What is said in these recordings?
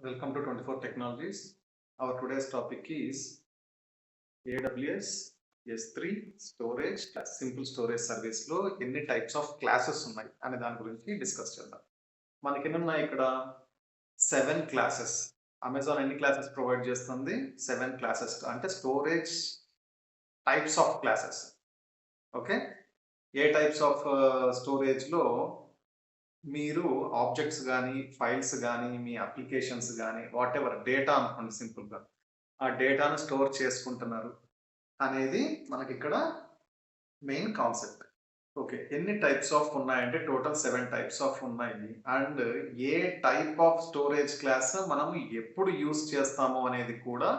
Welcome to 24 Technologies. Our today's topic is AWS S3 storage simple storage service లో ఎన్ని types of classes ఉన్నాయి అనే దాని గురించి డిస్కస్ చేద్దాం. మనకి ఎన్ని ఉన్నాయి ఇక్కడ? 7 క్లాసెస్. అమెజాన్ ఎన్ని క్లాసెస్ ప్రొవైడ్ చేస్తుంది? 7 క్లాసెస్ అంటే storage types of classes. Okay, A types of storage లో మీరు ఆబ్జెక్ట్స్ కానీ ఫైల్స్ కానీ మీ అప్లికేషన్స్ కానీ వాట్ ఎవర్ డేటా అనుకోండి సింపుల్గా, ఆ డేటాను స్టోర్ చేసుకుంటున్నారు అనేది మనకి ఇక్కడ మెయిన్ కాన్సెప్ట్. ఓకే, ఎన్ని టైప్స్ ఆఫ్ ఉన్నాయంటే టోటల్ 7 టైప్స్ ఆఫ్ ఉన్నాయి. And A type of storage class మనం ఎప్పుడు యూస్ చేస్తాము అనేది కూడా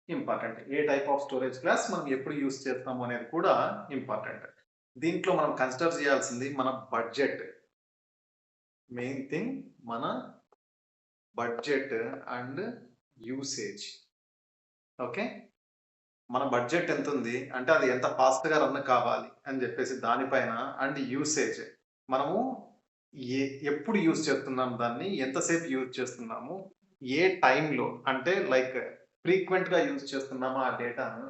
important. A type of storage class మనం ఎప్పుడు యూస్ చేస్తాము అనేది కూడా ఇంపార్టెంట్. దీంట్లో మనం కన్సిడర్ చేయాల్సింది మన బడ్జెట్. మెయిన్ థింగ్ మన బడ్జెట్ అండ్ యూసేజ్. ఓకే, మన బడ్జెట్ ఎంత ఉంది అంటే అది ఎంత ఫాస్ట్గా రన్ కావాలి అని చెప్పేసి దానిపైన, అండ్ యూసేజ్ మనము ఎప్పుడు యూజ్ చేస్తున్నాం, దాన్ని ఎంతసేపు యూజ్ చేస్తున్నాము, ఏ టైంలో అంటే లైక్ ఫ్రీక్వెంట్గా యూజ్ చేస్తున్నామా ఆ డేటాను,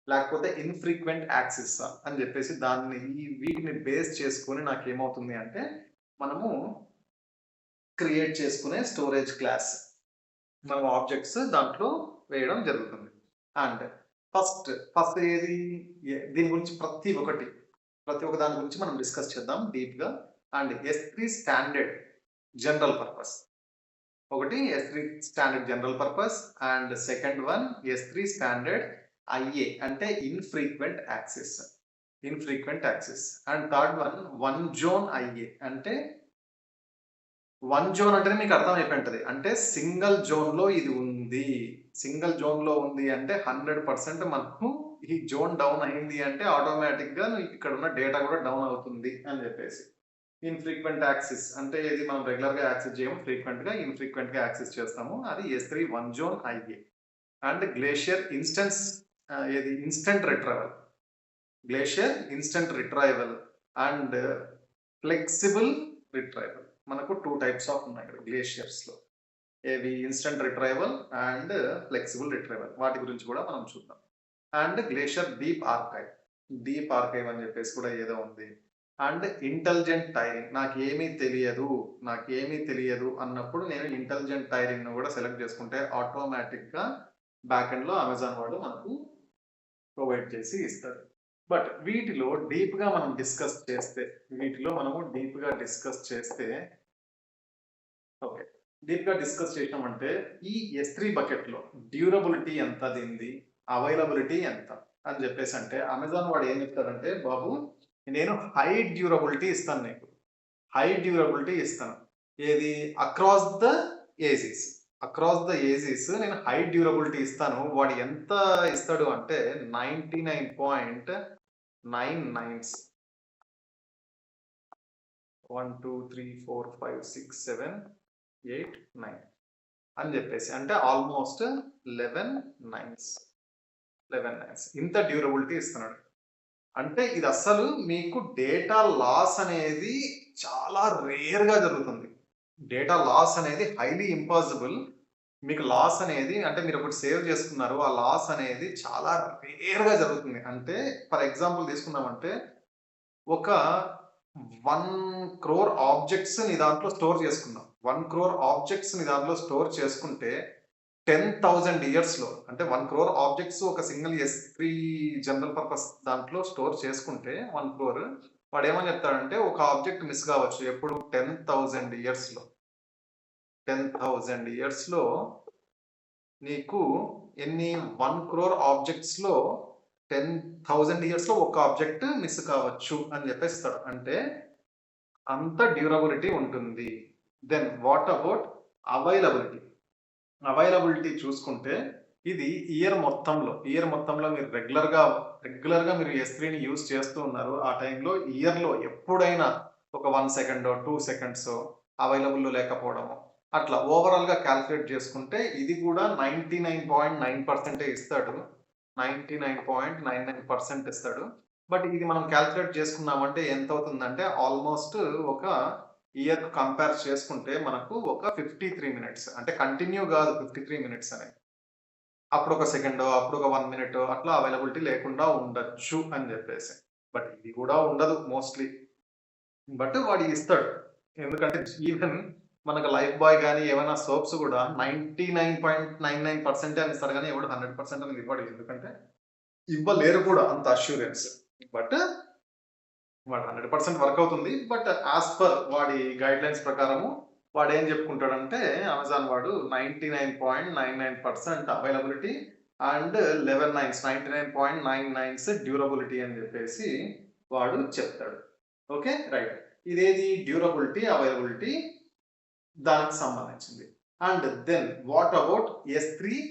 లేకపోతే ఇన్ఫ్రీక్వెంట్ యాక్సెస్ అని చెప్పేసి దాన్ని వీటిని బేస్ చేసుకొని నాకు ఏమవుతుంది అంటే మనము క్రియేట్ చేసుకునే స్టోరేజ్ క్లాస్ మనం ఆబ్జెక్ట్స్ దాంట్లో వేయడం జరుగుతుంది. అండ్ ఫస్ట్ ఏది, దీని గురించి ప్రతి ఒక్క దాని గురించి మనం డిస్కస్ చేద్దాం డీప్గా. And S3 standard general purpose, ఒకటి S3 standard general purpose, and second one S3 standard IA అంటే infrequent access. And third one zone IA అంటే వన్ జోన్ అంటేనే మీకు అర్థమైపోయింటది, అంటే సింగిల్ జోన్ లో ఇది ఉంది. సింగిల్ జోన్ లో ఉంది అంటే 100% మనకు ఈ జోన్ డౌన్ అయింది అంటే ఆటోమేటిక్ గా ఇక్కడ ఉన్న డేటా కూడా డౌన్ అవుతుంది అని చెప్పేసి. ఇన్ఫ్రీక్వెంట్ యాక్సెస్ అంటే ఇది మనం రెగ్యులర్ గా యాక్సెస్ చేయము, ఇన్ఫ్రీక్వెంట్ గా యాక్సెస్ చేస్తాము, అది S3 one zone IA. And glacier instant retrieval and flexible retrieval. మనకు 2 టైప్స్ ఆఫ్ ఉన్నాయి ఇక్కడ గ్లేషియర్స్ లో, ఏవి instant retrieval and flexible retrieval. వాటి గురించి కూడా మనం చూద్దాం. అండ్ గ్లేషియర్ డీప్ ఆర్కైవ్ అని చెప్పేసి కూడా ఏదో ఉంది. అండ్ ఇంటెలిజెంట్ టైరింగ్, నాకేమీ తెలియదు అన్నప్పుడు నేను ఇంటెలిజెంట్ టైరింగ్ ను కూడా సెలెక్ట్ చేసుకుంటే ఆటోమేటిక్ గా బ్యాక్ ఎండ్ లో అమెజాన్ వాడు మనకు ప్రొవైడ్ చేసి ఇస్తాడు. బట్ వీటిలో డీప్గా మనం డిస్కస్ చేస్తే ఓకే, డీప్గా డిస్కస్ చేసినామంటే ఈ S3 బకెట్లో డ్యూరబిలిటీ ఎంత, దీనిది అవైలబిలిటీ ఎంత అని చెప్పేసి అంటే అమెజాన్ వాడు ఏం చెప్తాడంటే, బాబు నేను హై డ్యూరబిలిటీ ఇస్తాను. ఏది అక్రాస్ ద ఏజీస్ నేను హై డ్యూరబిలిటీ ఇస్తాను. వాడు ఎంత ఇస్తాడు అంటే 99.99 1 2 3 4 5 6 7 8 9 అని చెప్పేసి, అంటే ఆల్మోస్ట్ 11 నైన్స్ ఇంత డ్యూరబిలిటీ ఇస్తున్నాడు. అంటే ఇది అస్సలు మీకు డేటా లాస్ అనేది చాలా రేర్గా జరుగుతుంది. డేటా లాస్ అనేది హైలీ ఇంపాసిబుల్. మీకు లాస్ అనేది అంటే మీరు ఒకటి సేవ్ చేసుకున్నారు, ఆ లాస్ అనేది చాలా రేర్గా జరుగుతుంది. అంటే ఫర్ ఎగ్జాంపుల్ తీసుకున్నామంటే ఒక 1 crore ఆబ్జెక్ట్స్ ని దాంట్లో స్టోర్ చేసుకుందాం. 1 crore ఆబ్జెక్ట్స్ ని దాంట్లో స్టోర్ చేసుకుంటే 10,000 ఇయర్స్ లో, అంటే 1 crore ఆబ్జెక్ట్స్ ఒక సింగిల్ S3 జనరల్ పర్పస్ దాంట్లో స్టోర్ చేసుకుంటే 1 crore, వాడు ఏమని చెప్తాడంటే ఒక ఆబ్జెక్ట్ మిస్ కావచ్చు ఎప్పుడు 10,000 ఇయర్స్ లో నీకు ఎన్ని 1 crore ఆబ్జెక్ట్స్ లో 10,000 ఇయర్స్ లో ఒక ఆబ్జెక్ట్ మిస్ కావచ్చు అని చెప్పేస్తాడు. అంటే అంత డ్యూరబిలిటీ ఉంటుంది. దెన్ వాట్ అబౌట్ అవైలబిలిటీ చూసుకుంటే ఇది ఇయర్ మొత్తంలో మీరు రెగ్యులర్ గా మీరు S3ని యూజ్ చేస్తూ ఉన్నారు. ఆ టైంలో ఇయర్లో ఎప్పుడైనా ఒక 1 సెకండ్ 2 సెకండ్స్ అవైలబుల్ లేకపోవడము, అట్లా ఓవరాల్ గా క్యాల్కులేట్ చేసుకుంటే ఇది కూడా 99.9% ఇస్తాడు. 99.99% ఇస్తాడు. బట్ ఇది మనం క్యాల్కులేట్ చేసుకున్నామంటే ఎంత అవుతుందంటే ఆల్మోస్ట్ ఒక ఇయర్ కంపేర్ చేసుకుంటే మనకు ఒక 53 మినిట్స్ అంటే కంటిన్యూ కాదు 53 మినిట్స్ అనేది. అప్పుడు ఒక సెకండో, అప్పుడు ఒక 1 మినిటో అట్లా అవైలబిలిటీ లేకుండా ఉండొచ్చు అని చెప్పేసి. బట్ ఇది కూడా ఉండదు మోస్ట్‌లీ. బట్ వాడు ఇస్తాడు. ఎందుకంటే ఈవెన్ మనకు లైఫ్ బాయ్ గాని, ఏమైనా సోప్స్ కూడా 99.99% అని ఇస్తాడు గానీ ఎవడు 100% అనేది ఇవ్వడు. ఎందుకంటే ఇవ్వలేరు కూడా అంత అష్యూరెన్స్. బట్ వాడు 100% వర్క్ అవుతుంది. బట్ యాస్ పర్ వాడి గైడ్‌లైన్స్ ప్రకారము వాడేం చెప్పుకుంటాడంటే అమెజాన్ వాడు 99.99% అవైలబిలిటీ అండ్ 11 నైన్స్ 99.99 డ్యూరబిలిటీ అని చెప్పేసి వాడు చెప్తాడు. ఓకే. రైట్. ఇదేది డ్యూరబిలిటీ, అవైలబిలిటీ దానికి సంబంధించింది. And then what about S3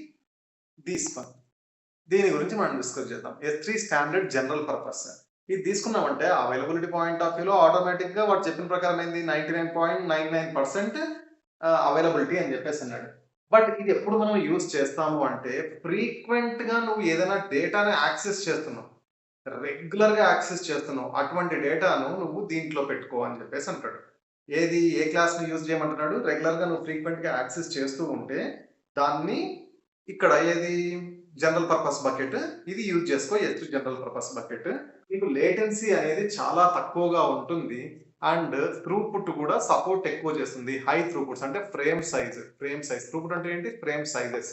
this one. దీని గురించి మనం డిస్కస్ చేద్దాం. S3 standard general purpose. ఇది తీసుకున్నామంటే అవైలబిలిటీ పాయింట్ ఆఫ్ వ్యూలో ఆటోమేటిక్‌గా వాడు చెప్పిన ప్రకారం ఏంది 99.99% అవైలబిలిటీ అని చెప్పేసి అన్నాడు. బట్ ఇది ఎప్పుడు మనం యూజ్ చేస్తాము అంటే ఫ్రీక్వెంట్‌గా నువ్వు ఏదైనా డేటాని యాక్సెస్ చేస్తున్నావు. రెగ్యులర్‌గా యాక్సెస్ చేస్తున్నావు. అటువంటి డేటాను నువ్వు దీంట్లో పెట్టుకో అని చెప్పేసి అంటాడు. ఏది ఏ క్లాస్‌ని యూజ్ చేయమంటున్నాడు? రెగ్యులర్‌గా నువ్వు ఫ్రీక్వెంట్‌గా యాక్సెస్ చేస్తూ ఉంటే దాన్ని ఇక్కడ ఏది జనరల్ పర్పస్ బకెట్ ఇది యూజ్ చేసుకో. S3 general purpose bucket. నీకు లేటెన్సీ అనేది చాలా తక్కువగా ఉంటుంది. అండ్ త్రూపుట్ కూడా సపోర్ట్ ఎక్కువ చేస్తుంది. హై త్రూపుట్స్ అంటే ఫ్రేమ్ సైజ్. త్రూపుట్ అంటే ఏంటి? Frame sizes.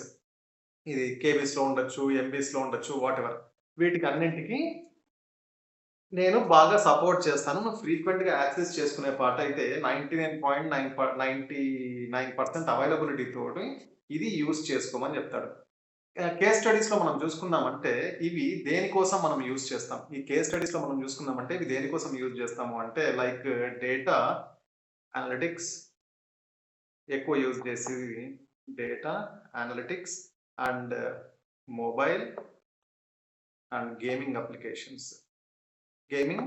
ఇది కేబీస్‌లో ఉండొచ్చు, ఎంబీస్‌లో ఉండొచ్చు వాటెవర్. వీటికి అన్నింటికి నేను బాగా సపోర్ట్ చేస్తాను. నువ్వు ఫ్రీక్వెంట్‌గా యాక్సెస్ చేసుకునే పాటయితే 99.99% అవైలబిలిటీ తోటి ఇది యూజ్ చేసుకోమని చెప్తాడు. కేస్ స్టడీస్‌లో మనం చూసుకున్నామంటే ఇవి దేనికోసం మనం యూజ్ చేస్తాం? ఈ కేస్ స్టడీస్‌లో మనం చూసుకున్నామంటే ఇవి దేనికోసం యూజ్ చేస్తాము అంటే లైక్ డేటా అనలిటిక్స్ ఎక్కువ యూజ్ చేసేది data analytics and mobile and gaming applications. Gaming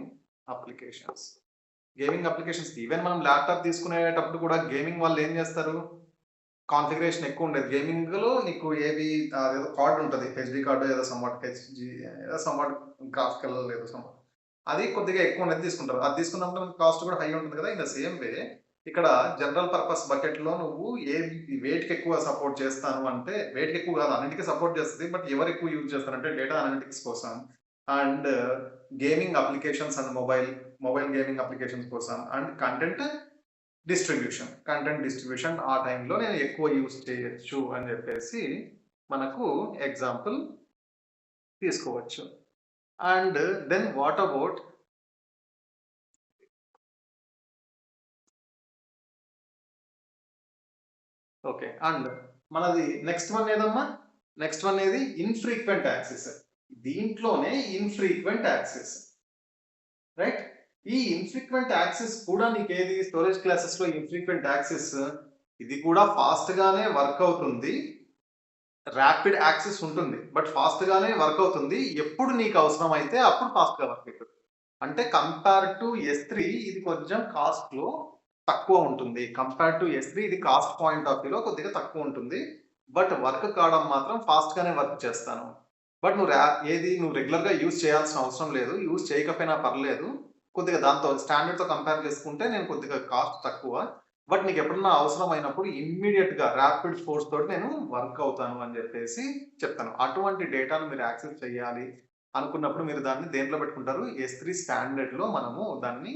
applications even మనం ల్యాప్‌టాప్ తీసుకునేటప్పుడు కూడా గేమింగ్ వాళ్ళు ఏం చేస్తారు? కాన్ఫిగరేషన్ ఎక్కువ ఉండేది. గేమింగ్‌లో నీకు ఏవి అదేదో కార్డ్ ఉంటది. హెచ్‌డీ కార్డో ఏదో సమ్‌వాట్ ఏదో సమ్‌వాట్ గ్రాఫికల్ ఏదో సమ్‌వాట్ అది కొద్దిగా ఎక్కువ ఉన్నది తీసుకుంటారు. అది తీసుకున్నప్పుడు కాస్ట్ కూడా హై ఉంటుంది కదా! ఇన్ ద సేమ్ వే ఇక్కడ జనరల్ పర్పస్ బకెట్‌లో నువ్వు వేటికి ఎక్కువ సపోర్ట్ చేస్తాను అంటే వేటికి ఎక్కువ కాదు అన్నిటికి సపోర్ట్ చేస్తది. బట్ ఎవరు ఎక్కువ యూజ్ చేస్తారంటే డేటా అనలిటిక్స్ కోసం and gaming applications and mobile gaming applications కోసం అండ్ కంటెంట్ డిస్ట్రిబ్యూషన్ ఆ టైంలో నేను ఎక్కువ యూజ్ చేయొచ్చు అని చెప్పేసి మనకు ఎగ్జాంపుల్ తీసుకోవచ్చు. And then what about okay. And మనది నెక్స్ట్ వన్ ఏదమ్మా? నెక్స్ట్ వన్ ఏది? Infrequent access. దీంట్లోనే ఇన్‌ఫ్రీక్వెంట్ యాక్సెస్. రైట్? ఈ ఇన్‌ఫ్రీక్వెంట్ యాక్సెస్ కూడా నీకేది స్టోరేజ్ క్లాసెస్‌లో ఇన్‌ఫ్రీక్వెంట్ యాక్సెస్ ఇది కూడా ఫాస్ట్‌గానే వర్క్ అవుతుంది. ర్యాపిడ్ యాక్సెస్ ఉంటుంది. బట్ ఫాస్ట్‌గానే వర్క్ అవుతుంది. ఎప్పుడు నీకు అవసరమైతే అప్పుడు ఫాస్ట్‌గా వర్క్ అయితది. అంటే కంపేర్ టు S3 ఇది కొంచెం కాస్ట్‌లో తక్కువ ఉంటుంది. కంపేర్ టు S3 ఇది కాస్ట్ పాయింట్ ఆఫ్ వ్యూలో కొద్దిగా తక్కువ ఉంటుంది. బట్ వర్క్ కావడం మాత్రం ఫాస్ట్‌గానే వర్క్ చేస్తాను. బట్ నువ్వు రెగ్యులర్‌గా యూజ్ చేయాల్సిన అవసరం లేదు. యూజ్ చేయకపోయినా పర్లేదు. కొద్దిగా దాంతో స్టాండర్డ్‌తో కంపేర్ చేసుకుంటే నేను కొద్దిగా కాస్ట్ తక్కువ. బట్ నీకు ఎప్పుడన్నా అవసరమైనప్పుడు ఇమ్మీడియేట్‌గా ర్యాపిడ్ ఫోర్స్ తోటి నేను వర్క్ అవుతాను అని చెప్పేసి చెప్తాను. అటువంటి డేటాను మీరు యాక్సెస్ చేయాలి అనుకున్నప్పుడు మీరు దాన్ని దేంట్లో పెట్టుకుంటారు? S3 స్టాండర్డ్‌లో మనము దాన్ని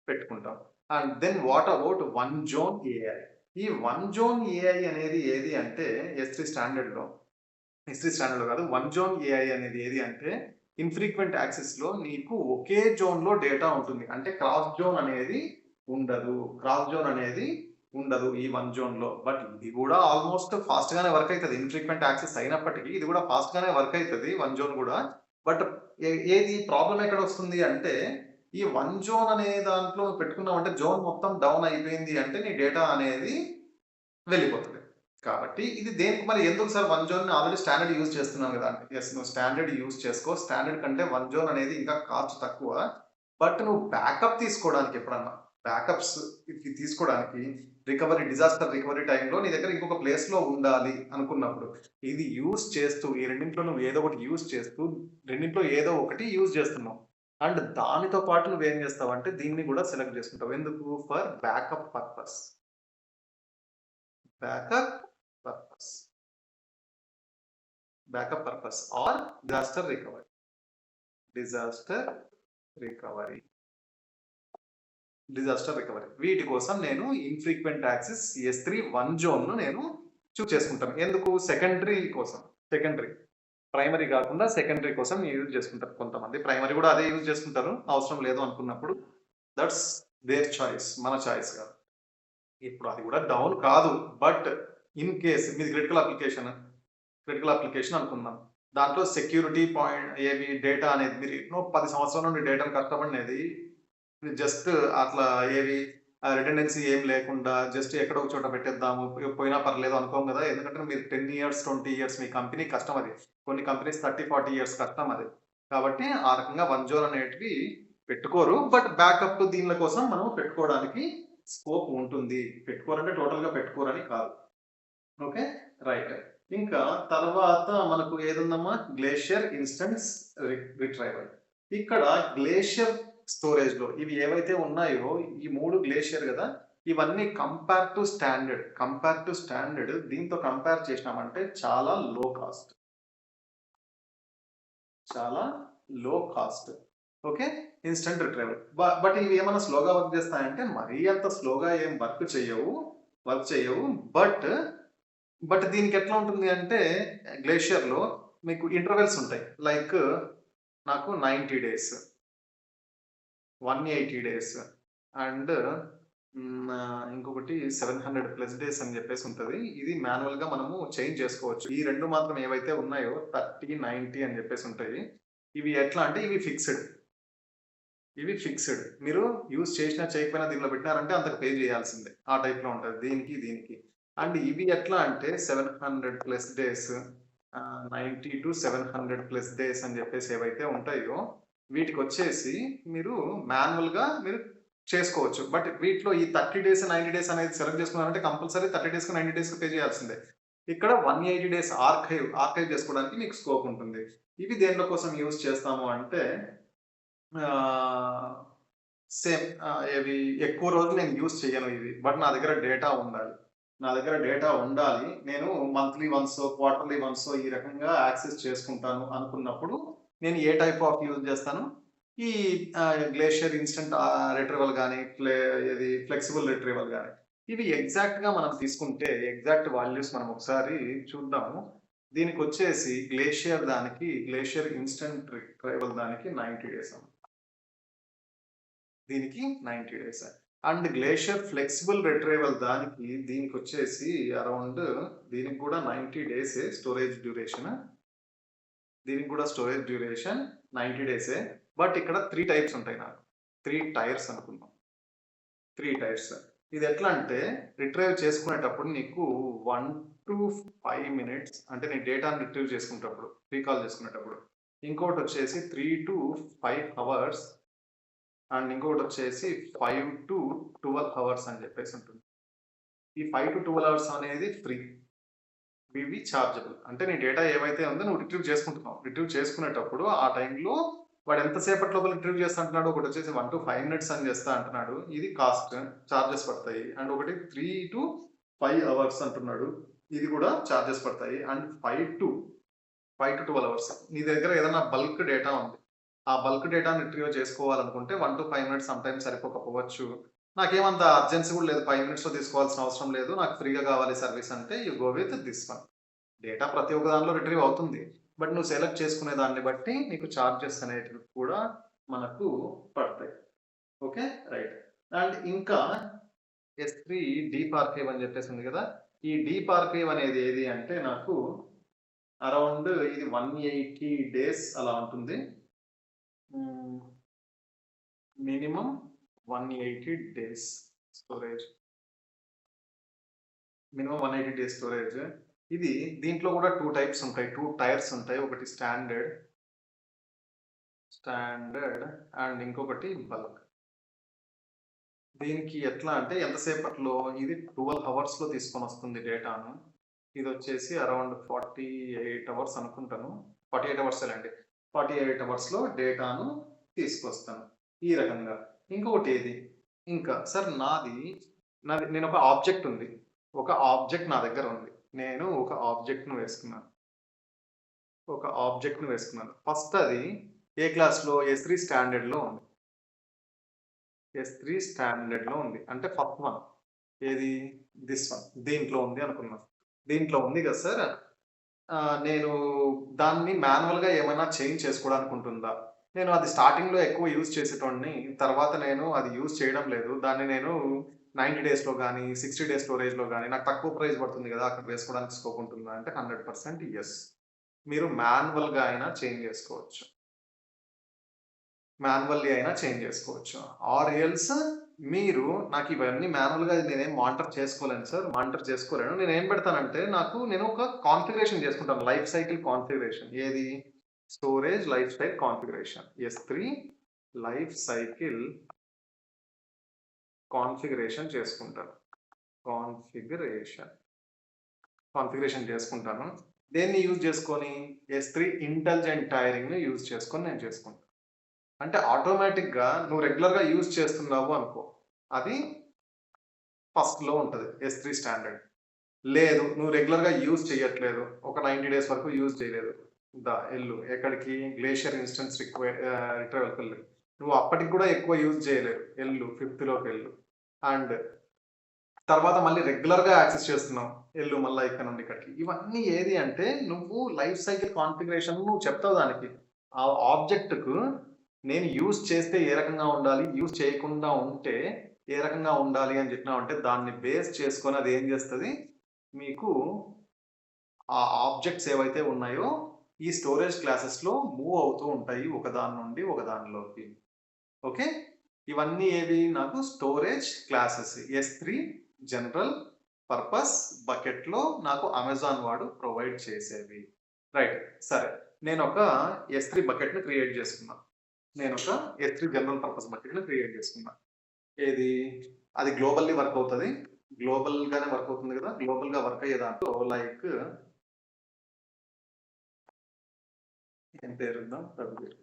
పెట్టుకుంటాం. And then what about one zone AI? ఈ వన్ జోన్ ఏఐ అనేది ఏది అంటే S3 స్టాండర్డ్‌లో కాదు. వన్ జోన్ ఏఐ అనేది ఏది అంటే ఇన్‌ఫ్రీక్వెంట్ యాక్సెస్‌లో నీకు ఒకే జోన్‌లో డేటా ఉంటుంది. అంటే క్రాస్ జోన్ అనేది ఉండదు ఈ వన్ జోన్‌లో. బట్ ఇది కూడా ఆల్మోస్ట్ ఫాస్ట్‌గానే వర్క్ అయితది. ఇన్‌ఫ్రీక్వెంట్ యాక్సెస్ అయినప్పటికీ ఇది కూడా ఫాస్ట్‌గానే వర్క్ అయితది వన్ జోన్ కూడా. బట్ ఏది ప్రాబ్లమ్ ఎక్కడొస్తుంది అంటే ఈ వన్ జోన్ అనే దాంట్లో పెట్టుకున్నావంటే జోన్ మొత్తం డౌన్ అయిపోయింది అంటే నీ డేటా అనేది వెళ్ళిపోతది. కాబట్టి ఇది దేనికి మరి ఎందుకు సార్ వన్ జోన్‌ని ఆల్రెడీ స్టాండర్డ్ యూజ్ చేస్తున్నాం గదా! అంటే యెస్ నువ్వు స్టాండర్డ్ యూజ్ చేసుకో. స్టాండర్డ్ కంటే వన్ జోన్ అనేది ఇంకా కాస్ట్ తక్కువ. బట్ నువ్వు బ్యాకప్ తీసుకోవడానికి ఎప్పుడన్నా బ్యాకప్స్ ఇవి తీసుకోవడానికి డిజాస్టర్ రికవరీ టైమ్‌లో నీ దగ్గర ఇంకొక ప్లేస్‌లో ఉండాలి అనుకున్నప్పుడు ఇది యూజ్ చేస్తూ ఈ రెండిట్లో నువ్వు ఏదో ఒకటి యూజ్ చేస్తూ రెండిట్లో ఏదో ఒకటి యూజ్ చేస్తున్నావు. అండ్ దానితో పాటు నువ్వేం చేస్తావంటే దీన్ని కూడా సెలెక్ట్ చేసుకుంటావు. ఎందుకు? For backup purpose. Backup purpose. Backup purpose or disaster recovery. Disaster recovery. Disaster recovery. వీటి కోసం నేను ఇన్‌ఫ్రీక్వెంట్ యాక్సెస్ S3 1 జోన్‌ను నేను చూజ్ చేసుకుంటాను. ఎందుకు? సెకండరీ కోసం. సెకండరీ. ప్రైమరీ కాకుండా సెకండరీ కోసం యూజ్ చేసుకుంటారు కొంతమంది. ప్రైమరీ కూడా అదే యూజ్ చేసుకుంటారు. అవసరం లేదు అనుకున్నప్పుడు. That's their choice. మన చాయిస్ కాదు. ఇప్పుడు అది కూడా డౌన్ కాదు. బట్ ఇన్ కేస్ మీది క్రిటికల్ అప్లికేషన్ అనుకుందాం. దాంట్లో సెక్యూరిటీ పాయింట్ ఏవి డేటా అనేది మీరు ఎన్నో 10 సంవత్సరాల నుండి డేటాను కష్టపడినది జస్ట్ అట్లా ఏవి రిడెండెన్సీ ఏం లేకుండా జస్ట్ ఎక్కడో ఒక చోట పెట్టేద్దాము పోయినా పర్లేదు అనుకోం కదా. ఎందుకంటే మీరు 10 ఇయర్స్ 20 ఇయర్స్ మీ కంపెనీ కష్టం అది. కొన్ని కంపెనీస్ 30-40 ఇయర్స్ కష్టం అది. కాబట్టి ఆ రకంగా 1 జోన్ అనేటివి పెట్టుకోరు. బట్ బ్యాకప్ దీనిల కోసం మనం పెట్టుకోవడానికి స్కోప్ ఉంటుంది. పెట్టుకోరంటే టోటల్‌గా పెట్టుకోరని కాదు. ఓకే. రైట్. ఇంకా తర్వాత మనకు ఏదుందమ్మా? Glacier instance retrieval. ఇక్కడ గ్లేషియర్ స్టోరేజ్‌లో ఇవి ఏవైతే ఉన్నాయో ఈ 3 గ్లేషియర్ గదా! ఇవన్నీ కంపేర్ టు స్టాండర్డ్ దీంతో కంపేర్ చేసినామంటే చాలా లో కాస్ట్. చాలా low cost. Okay. Instant retrieval. But ఇవి ఏమన్నా స్లోగా వర్క్ చేస్తాయంటే మరీ అంత స్లోగా ఏం వర్క్ చేయవు. బట్ దీనికి ఎట్లా ఉంటుంది అంటే గ్లేషియర్‌లో మీకు ఇంటర్వెల్స్ ఉంటాయి. లైక్ నాకు 90 డేస్, 180 డేస్ అండ్ ఇంకొకటి 700+ డేస్ అని చెప్పేసి ఉంటది. ఇది మాన్యువల్‌గా మనము చేంజ్ చేసుకోవచ్చు. ఈ 2 మాత్రం ఏవైతే ఉన్నాయో 30, 90 అని చెప్పేసి ఉంటాయి. ఇవి ఎట్లా అంటే ఇవి ఫిక్స్‌డ్. మీరు యూజ్ చేసినా చేయకపోయినా దీనిలో పెట్టినారంటే అంతకు పే చేయాల్సిందే. ఆ టైప్‌లో ఉంటది. దీనికి. అండ్ ఇవి ఎట్లా అంటే 700+ డేస్ 90-700+ డేస్ అని చెప్పేసి ఏవైతే ఉంటాయో వీటికొచ్చేసి మీరు మాన్యువల్‌గా మీరు చేసుకోవచ్చు. బట్ వీటిలో ఈ 30 డేస్, 90 డేస్ అనేది సెలెక్ట్ చేసుకున్నారంటే కంపల్సరీ 30 డేస్‌కి, 90 డేస్‌కి పే చేయాల్సిందే. ఇక్కడ 180 డేస్ ఆర్కైవ్ చేసుకోవడానికి మీకు స్కోప్ ఉంటుంది. ఇవి దేనిలో కోసం యూజ్ చేస్తాము అంటే సేమ్ ఇవి ఎక్కువ రోజులు నేను యూజ్ చేయను ఇవి. బట్ నా దగ్గర డేటా ఉండాలి. నేను మంత్లీ వన్సో, క్వార్టర్లీ వన్సో ఈ రకంగా యాక్సెస్ చేసుకుంటాను అనుకున్నప్పుడు నేను ఏ టైప్ ఆఫ్ యూజ్ చేస్తాను? ఈ గ్లేషియర్ ఇన్స్టంట్ రిట్రీవల్ గాని, ఫ్లెక్సిబుల్ రిట్రీవల్ గాని. ఇవి ఎగ్జాక్ట్‌గా మనం తీసుకుంటే ఎగ్జాక్ట్ వాల్యూస్ మనం ఒకసారి చూద్దాము. దీనికొచ్చేసి గ్లేషియర్ ఇన్స్టంట్ రిట్రీవల్ దానికి 90 డేస్ అమ్మ. దీనికి 90 days. And glacier flexible retrieval దీనికొచ్చేసి అరౌండ్ దీనికి కూడా 90 డేసే స్టోరేజ్ డ్యూరేషన్. దీనికి కూడా స్టోరేజ్ డ్యూరేషన్ 90 డేసే. బట్ ఇక్కడ 3 టైప్స్ ఉంటాయి నాకు. 3 టైర్స్ అనుకుందాం. 3 టైర్స్. ఇది ఎట్లా అంటే రిట్రైవ్ చేసుకునేటప్పుడు నీకు 1-5 మినిట్స్ అంటే నీ డేటాను రిట్రీవ్ చేసుకునేటప్పుడు, రీకాల్ చేసుకునేటప్పుడు. ఇంకొకటి వచ్చేసి 3-5 అవర్స్ అండ్ ఇంకొకటి వచ్చేసి 5-12 అవర్స్ అని చెప్పేసి ఉంటుంది. ఈ 5-12 అవర్స్ అనేది ఫ్రీ. ఇవి చార్జబుల్. అంటే నీ డేటా ఏవైతే ఉందో నువ్వు రిట్రీవ్ చేసుకుంటున్నావు. రిట్రీవ్ చేసుకునేటప్పుడు ఆ టైంలో వాడు ఎంతసేపటి లోపల రిట్రీవ్ చేస్తా అంటున్నాడు? ఒకటి వచ్చేసి 1-5 మినిట్స్ అని చేస్తా అంటున్నాడు. ఇది కాస్ట్ చార్జెస్ పడతాయి. అండ్ ఒకటి 3-5 అవర్స్ అంటున్నాడు. ఇది కూడా చార్జెస్ పడతాయి. And 5-12 hours. నీ దగ్గర ఏదైనా బల్క్ డేటా ఉంది. ఆ బల్క్ డేటాని రిట్రీవ్ చేసుకోవాలనుకుంటే 1-5 మినిట్స్ సమ్‌టైమ్స్ సరిపోకపోవచ్చు. నాకేమంత అర్జెన్సీ కూడా లేదు. 5 మినిట్స్‌లో తీసుకోవాల్సిన అవసరం లేదు. నాకు ఫ్రీగా కావాలి సర్వీస్ అంటే you go with this one. Data ప్రతి ఒక్క దానిలో రిట్రీవ్ అవుతుంది. బట్ నువ్వు సెలెక్ట్ చేసుకునే దాన్ని బట్టి నీకు చార్జెస్ అనేటివి కూడా మనకు పడతాయి. ఓకే. రైట్. అండ్ ఇంకా S3 డీప్ ఆర్కైవ్ అని చెప్పేసి ఉంది కదా! ఈ డీప్ ఆర్కైవ్ అనేది ఏది అంటే నాకు అరౌండ్ ఇది 180 డేస్ అలా ఉంటుంది. Minimum 180 days storage. Minimum 180 days storage. ఇది దీంట్లో కూడా 2 టైప్స్ ఉంటాయి. 2 టైర్స్ ఉంటాయి. ఒకటి స్టాండర్డ్ అండ్ ఇంకొకటి బల్క్. దీనికి ఎట్లా అంటే ఎంతసేపట్లో ఇది 12 అవర్స్‌లో తీసుకొనొస్తుంది డేటాను. ఇదొచ్చేసి అరౌండ్ 48 అవర్స్ అనుకుంటాను. 48 అవర్సేలెండి. 48 అవర్స్‌లో డేటాను తీసుకొస్తాను ఈ రకంగా. ఇంకొకటి ఏది, ఇంకా సార్ నాది నాది నేను ఒక ఆబ్జెక్ట్ ఉంది. ఒక ఆబ్జెక్ట్ నా దగ్గర ఉంది. నేను ఒక ఆబ్జెక్ట్‌ని వేసుకున్నాను. ఫస్ట్ అది ఏ క్లాస్‌లో? ఎస్3 స్టాండర్డ్‌లో ఉంది. ఎస్3 స్టాండర్డ్‌లో ఉంది. అంటే ఫస్ట్ వన్. ఏది? This one. దీంట్లో ఉంది అనుకుందాం. దీంట్లో ఉంది కదా సార్! నేను దాన్ని మాన్యువల్‌గా ఏమైనా చేంజ్ చేసుకోవడానికి ఉంటుందా? నేను అది స్టార్టింగ్‌లో ఎక్కువ యూజ్ చేసేటోడిని. తర్వాత నేను అది యూజ్ చేయడం లేదు. దాన్ని నేను 90 డేస్‌లో గాని, 60 డేస్ స్టోరేజ్‌లో గాని నాకు తక్కువ ప్రైస్ పడుతుంది కదా! అక్కడ వేసుకోవడానికి స్కోప్ ఉంటుందా అంటే 100% యెస్. మీరు మాన్యువల్‌గా అయినా చేంజ్ చేసుకోవచ్చు. మాన్యువల్లీ అయినా చేంజ్ చేసుకోవచ్చు. ఆర్ ఎల్స్ మీరు నాకు ఇవన్నీ మాన్యువల్‌గా నేనేం మానిటర్ చేసుకోలేను సార్. మానిటర్ చేసుకోలేను. నేనేం పెడతానంటే నేను ఒక కాన్ఫిగరేషన్ చేసుకుంటాను. Life cycle configuration. ఏది? Storage life style configuration. ఎస్3 లైఫ్ సైకిల్ కాన్ఫిగరేషన్ చేసుకుంటాను. కాన్ఫిగరేషన్. కాన్ఫిగరేషన్ చేసుకుంటాను. దేన్ని యూజ్ చేసుకొని? ఎస్3 ఇంటెలిజెంట్ టైరింగ్‌ని యూజ్ చేసుకొని నేను చేసుకుంటాను. అంటే ఆటోమేటిక్‌గా నువ్వు రెగ్యులర్‌గా యూజ్ చేస్తున్నావు అనుకో. అది ఫస్ట్‌లో ఉంటది. ఎస్3 స్టాండర్డ్. లేదు నువ్వు రెగ్యులర్‌గా యూజ్ చేయట్లేదు. ఒక 90 డేస్ వరకు యూజ్ చేయలేదు. ఎళ్ళు. ఎక్కడికి? గ్లేషియర్ ఇన్స్టెన్స్ రిట్రీవల్‌కెళ్ళు. నువ్వు అప్పటికి కూడా ఎక్కువ యూజ్ చేయలేవు. ఎళ్ళు. ఫిఫ్త్‌లోకెళ్ళు. అండ్ తర్వాత మళ్ళీ రెగ్యులర్‌గా యాక్సెస్ చేస్తున్నావు. ఎళ్ళు మళ్ళా ఇక్కడ నుండి ఇక్కడికి. ఇవన్నీ ఏది అంటే నువ్వు లైఫ్ సైకిల్ కాన్ఫిగరేషన్ నువ్వు చెప్తావు దానికి. ఆ ఆబ్జెక్ట్‌కు నేను యూజ్ చేస్తే ఏ రకంగా ఉండాలి? యూజ్ చేయకుండా ఉంటే ఏ రకంగా ఉండాలి అని చెప్పినావంటే దాన్ని బేస్ చేసుకొని అది ఏం చేస్తది? మీకు ఆ ఆబ్జెక్ట్స్ ఏవైతే ఉన్నాయో ఈ స్టోరేజ్ క్లాసెస్‌లో మూవ్ అవుతూ ఉంటాయి. ఒకదాని నుండి ఒకదానిలోకి. ఓకే. ఇవన్నీ ఏవి? నాకు స్టోరేజ్ క్లాసెస్. ఎస్3 జనరల్ పర్పస్ బకెట్‌లో నాకు అమెజాన్ వాడు ప్రొవైడ్ చేసేవి. రైట్. సరే. నేనొక ఎస్3 బకెట్‌ని క్రియేట్ చేసుకున్నా. నేనొక ఎస్3 జనరల్ పర్పస్ బకెట్‌ని క్రియేట్ చేసుకున్నా. ఏది? అది గ్లోబల్లీ వర్క్ అవుతది. గ్లోబల్‌గానే వర్క్ అవుతుంది కదా! గ్లోబల్‌గా వర్క్ అయ్యే దాంట్లో లైక్ ఏం పేరుందాం? రఘువీర్.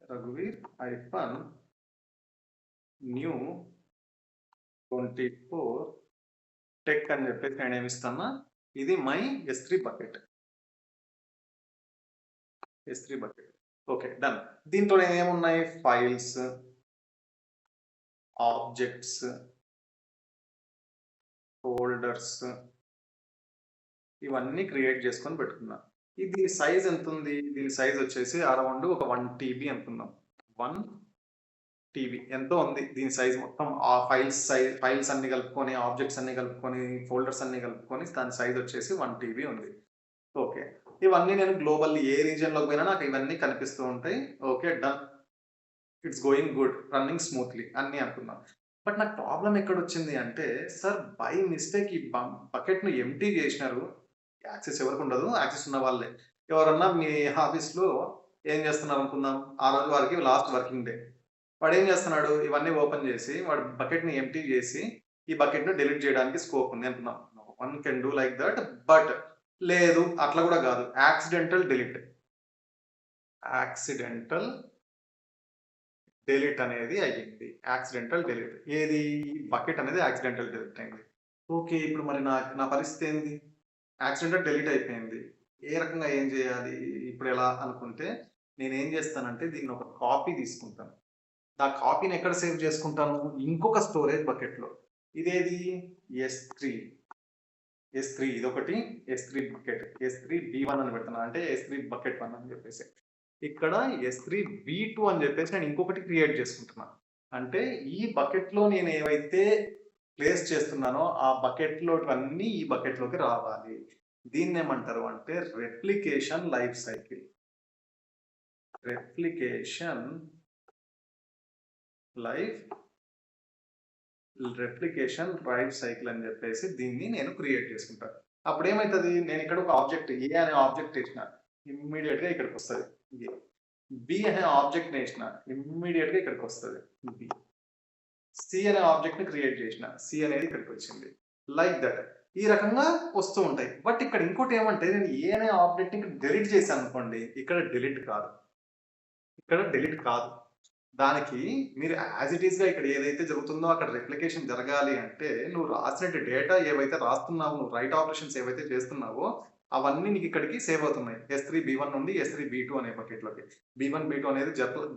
రఘువీర్ హైఫన్ న్యూ 24 టెక్ అని చెప్పేసి నేనేమిస్తానా? ఇది my ఎస్3 bucket. ఎస్3 bucket. Okay. Done. దీంట్లో ఏమున్నాయి? ఫైల్స్, ఆబ్జెక్ట్స్, ఫోల్డర్స్ ఇవన్నీ క్రియేట్ చేసుకొని పెట్టుకున్నా. ఇది సైజ్ ఎంతుంది? దీని సైజ్ వచ్చేసి అరౌండ్ ఒక 1 టీబీ అనుకుందాం. 1 టీబీ ఎంతో ఉంది దీని సైజ్ మొత్తం. ఆ ఫైల్స్ అన్ని కలుపుకొని, ఆబ్జెక్ట్స్ అన్ని కలుపుకొని, ఫోల్డర్స్ అన్ని కలుపుకొని దాని సైజ్ వచ్చేసి 1 టీబీ ఉంది. ఓకే. ఇవన్నీ నేను గ్లోబల్లీ ఏ రీజియన్‌లోకి పోయినా నాకు ఇవన్నీ కనిపిస్తూ ఉంటాయి. Okay. Done. It's going good. Running smoothly అన్నీ అనుకున్నాం. బట్ నాకు ప్రాబ్లమ్ ఎక్కడొచ్చింది అంటే, సార్ బై మిస్టేక్ ఈ బకెట్‌ని ఎంప్టీ చేసినారు. యాక్సెస్ ఎవరికుండదు. యాక్సెస్ ఉన్న వాళ్ళే. ఎవరన్నా మీ ఆఫీస్‌లో ఏం చేస్తున్నారనుకుందాం, ఆ రోజు వారికి లాస్ట్ వర్కింగ్ డే. వాడేం చేస్తున్నాడు, ఇవన్నీ ఓపెన్ చేసి, వాడు బకెట్‌ని ఎంప్టీ చేసి, ఈ బకెట్‌ని డిలీట్ చేయడానికి స్కోప్ ఉంది అనుకుందాం. One can do like that. But లేదు అట్లా కూడా కాదు. Accidental delete. యాక్సిడెంటల్ డిలీట్ అనేది అయ్యింది. Accidental delete. ఏది? బకెట్ అనేది యాక్సిడెంటల్ డిలీట్ అయింది. ఓకే. ఇప్పుడు మరి నా నా పరిస్థితి ఏంది? యాక్సిడెంటల్ డిలీట్ అయిపోయింది. ఏ రకంగా ఏం చేయాలి? ఇప్పుడెలా అనుకుంటే, నేనేం చేస్తానంటే దీన్ని ఒక కాపీ తీసుకుంటాను. ఆ కాపీని ఎక్కడ సేవ్ చేసుకుంటాను? ఇంకొక స్టోరేజ్ బకెట్‌లో. ఇదేది? ఎస్3. ఎస్3 ఇదొకటి. ఎస్3 బకెట్. ఎస్3 బి1 అని పెడుతున్నా. అంటే ఎస్3 బకెట్ 1 అని చెప్పేసి. ఇక్కడ ఎస్3 బి2 అని చెప్పేసి నేను ఇంకొకటి క్రియేట్ చేసుకుంటున్నా. అంటే ఈ బకెట్‌లో నేను ఏవైతే ప్లేస్ చేస్తున్నానో ఆ బకెట్‌లోటివన్నీ ఈ బకెట్‌లోకి రావాలి. దీన్నేమంటారు అంటే replication life cycle. Replication life life cycle అని చెప్పేసి దీన్ని నేను క్రియేట్ చేసుకుంటాను. అప్పుడేమైతది? నేను ఇక్కడ ఒక ఆబ్జెక్ట్ ఏ అనే ఆబ్జెక్ట్ ఏసిన ఇమ్మీడియేట్‌గా ఇక్కడికొస్తది. ఏ. బి అనే ఆబ్జెక్ట్ నేసిన ఇమ్మీడియేట్‌గా ఇక్కడికొస్తది. బి. సి అనే ఆబ్జెక్ట్‌ని క్రియేట్ చేసిన. సి అనేది ఇక్కడికొచ్చింది. Like that. ఈ రకంగా వస్తూ ఉంటాయి. బట్ ఇక్కడ ఇంకోటి ఏమంటే నేను ఏ అనే ఆబ్జెక్ట్‌ని డిలీట్ చేశాను అనుకోండి, ఇక్కడ డిలీట్ కాదు. ఇక్కడ డిలీట్ కాదు. దానికి మీరు యాజ్ ఇట్ ఈస్‌గా ఇక్కడ ఏదైతే జరుగుతుందో అక్కడ రెప్లికేషన్ జరగాలి అంటే, నువ్వు రాసినట్టు డేటా ఏవైతే రాస్తున్నావో, నువ్వు రైట్ ఆపరేషన్స్ ఏవైతే చేస్తున్నావో, అవన్నీ నీకు ఇక్కడికి సేవ్ అవుతున్నాయి. S3 B1 నుండి S3 B2 అనే బకెట్‌లోకి. B1, B2 అనేది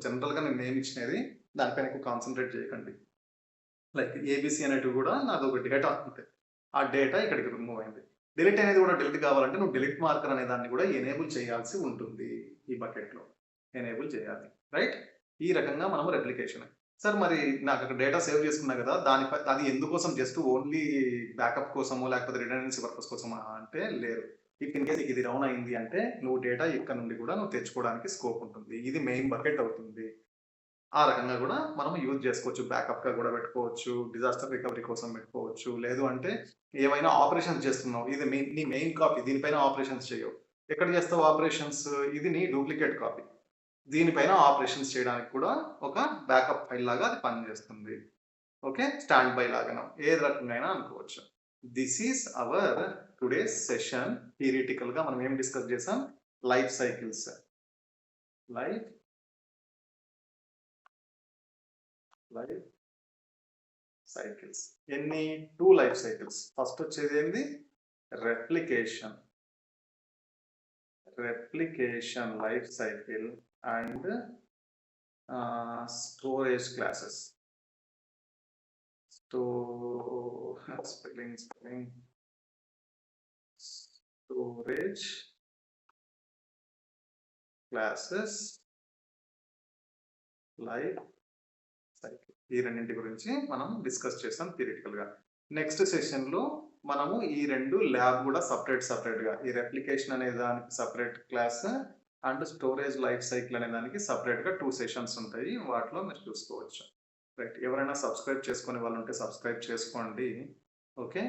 జనరల్‌గా నేను నేమ్ ఇచ్చినది. దానిపైన ఎక్కువ కాన్సంట్రేట్ చేయకండి. లైక్ ఏబీసీ అనేటివి కూడా నాదొక డేటా అంతే. ఆ డేటా ఇక్కడికి రిమూవ్ అయింది. డిలీట్ అనేది కూడా డిలీట్ కావాలంటే నువ్వు డిలీట్ మార్కర్ అనే దాన్ని కూడా ఎనేబుల్ చేయాల్సి ఉంటుంది ఈ బకెట్‌లో. ఎనేబుల్ చేయాలి. రైట్? ఈ రకంగా మనం రెప్లికేషన్. సార్ మరి నాకు అక్కడ డేటా సేవ్ చేసుకున్నా కదా! అది ఎందుకోసం జస్ట్ ఓన్లీ బ్యాకప్ కోసమో లేకపోతే రిడెండెన్సీ పర్పస్ కోసమా అంటే లేదు. ఇఫ్ ఇన్ కేస్ ఇది రన్ అయింది అంటే నువ్వు డేటా ఇక్కడ నుండి కూడా నువ్వు తెచ్చుకోవడానికి స్కోప్ ఉంటుంది. ఇది మెయిన్ బకెట్ అవుతుంది. ఆ రకంగా కూడా మనం యూజ్ చేసుకోవచ్చు. బ్యాకప్‌గా కూడా పెట్టుకోవచ్చు. డిజాస్టర్ రికవరీ కోసం పెట్టుకోవచ్చు. లేదు అంటే ఏవైనా ఆపరేషన్స్ చేస్తున్నావు. ఇది నీ మెయిన్ కాపీ. దీనిపైన ఆపరేషన్స్ చేయవు. ఎక్కడ చేస్తావు ఆపరేషన్స్? ఇది నీ డూప్లికేట్ కాపీ. దీనిపైన ఆపరేషన్స్ చేయడానికి కూడా ఒక బ్యాకప్ ఫైల్ లాగా అది పనిచేస్తుంది. ఓకే. స్టాండ్ బై లాగాను. ఏది రకంగా అయినా అనుకోవచ్చు. This is our today's session. థియరిటికల్‌గా మనం ఏం డిస్కస్ చేసాం? Life cycles. Life cycles. ఎన్ని? 2 లైఫ్ సైకిల్స్. ఫస్ట్ వచ్చేది ఏంది? Replication. Replication life cycle and storage classes. Spelling storage classes life cycle. ఈ రెండింటి గురించి మనం డిస్కస్ చేసాం థియరిటికల్‌గా. నెక్స్ట్ సెషన్‌లో మనము ఈ 2 ల్యాబ్ కూడా సెపరేట్‌గా ఈ రెప్లికేషన్ అనే దానికి separate class and storage life cycle అనే దానికి సెపరేట్‌గా 2 సెషన్స్ ఉంటాయి. వాటిలో మీరు చూసుకోవచ్చు. రైట్. ఎవరైనా సబ్స్క్రైబ్ చేసుకునే వాళ్ళు ఉంటే సబ్స్క్రైబ్ చేసుకోండి. ఓకే.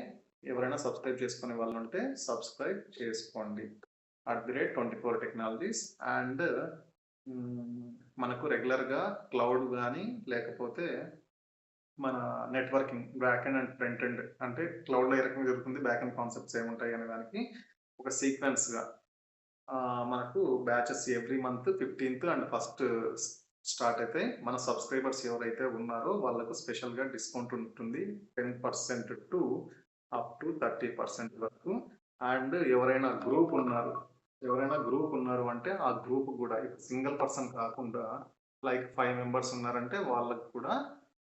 ఎవరైనా సబ్స్క్రైబ్ చేసుకునే వాళ్ళు ఉంటే సబ్స్క్రైబ్ చేసుకోండి. @24 టెక్నాలజీస్ అండ్ మనకు రెగ్యులర్‌గా క్లౌడ్ గానీ లేకపోతే మన networking back end and front end అంటే క్లౌడ్‌లో ఏ రకంగా జరుగుతుంది, బ్యాక్ ఎండ్ కాన్సెప్ట్స్ ఏముంటాయి అనే దానికి ఒక సీక్వెన్స్‌గా మనకు batches every month 15th and first start అయితాయి. మన సబ్స్క్రైబర్స్ ఎవరైతే ఉన్నారో వాళ్ళకు స్పెషల్‌గా డిస్కౌంట్ ఉంటుంది. 10% టు అప్ టు 30% వరకు. అండ్ ఎవరైనా గ్రూప్ ఉన్నారు అంటే ఆ గ్రూప్ కూడా సింగిల్ పర్సన్ కాకుండా లైక్ 5 మెంబర్స్ ఉన్నారంటే వాళ్ళకి కూడా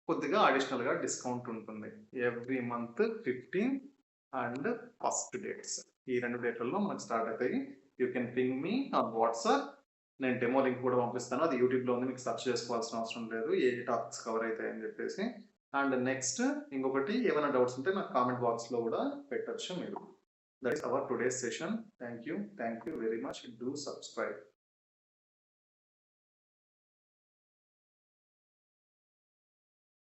కొద్దిగా అడిషనల్‌గా డిస్కౌంట్ ఉంటుంది. Every month 15 and first dates. ఈ 2 డేట్లలో మనకు స్టార్ట్ అవుతాయి. You can ping me on WhatsApp. నేను డెమో లింక్ కూడా పంపిస్తాను. అది యూట్యూబ్‌లో ఉంది. మీకు సెర్చ్ చేసుకోవాల్సిన అవసరం లేదు. ఏ టాపిక్స్ కవర్ అవుతాయని చెప్పేసి. అండ్ నెక్స్ట్ ఇంకొకటి ఏమైనా డౌట్స్ ఉంటే నాకు కామెంట్ బాక్స్‌లో కూడా పెట్టొచ్చు మీరు. That is our today's session. Thank you very much. Do subscribe.